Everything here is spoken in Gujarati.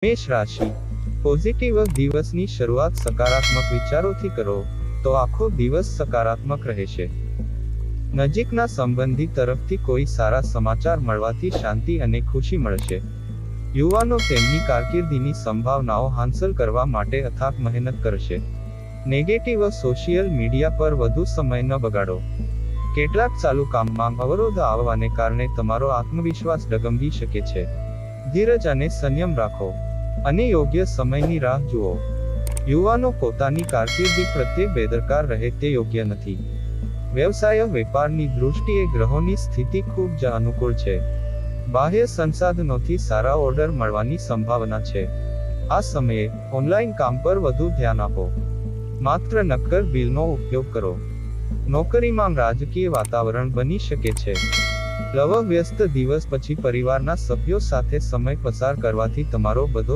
મેષ રાશિ, પોઝિટિવ દિવસની શરૂઆત સકારાત્મક વિચારોથી કરો તો આખો દિવસ સકારાત્મક રહેશે. નજીકના સંબંધી તરફથી કોઈ સારા સમાચાર મળવાથી શાંતિ અને ખુશી મળશે. યુવાનો તેમની કારકિર્દીની સંભાવનાઓ હાંસલ કરવા માટે અથાગ મહેનત કરશે. નેગેટિવ સોશિયલ મીડિયા પર વધુ સમય ન બગાડો. કેટલાક ચાલુ કામમાં અવરોધ આવવાને કારણે તમારો આત્મવિશ્વાસ ડગમગી શકે છે. ધીરજ અને સંયમ રાખો અને યોગ્ય સમયની રાહ જુઓ. યુવાનો પોતાની કારકિર્દી પ્રત્યે બેદરકાર રહે તે યોગ્ય નથી. વ્યવસાય વેપારની દૃષ્ટિએ ગ્રહોની સ્થિતિ ખૂબ જ અનુકૂળ છે. બાહ્ય સંસાધનોથી સારા ઓર્ડર મળવાની સંભાવના છે. આ સમયે ઓનલાઈન કામ પર વધુ ધ્યાન આપો. માત્ર નક્કર બિલનો ઉપયોગ કરો. નોકરીમાં રાજકીય વાતાવરણ બની શકે છે. વ્યસ્ત દિવસ પછી પરિવારના સભ્યો સાથે સમય પસાર કરવાથી તમારો બધો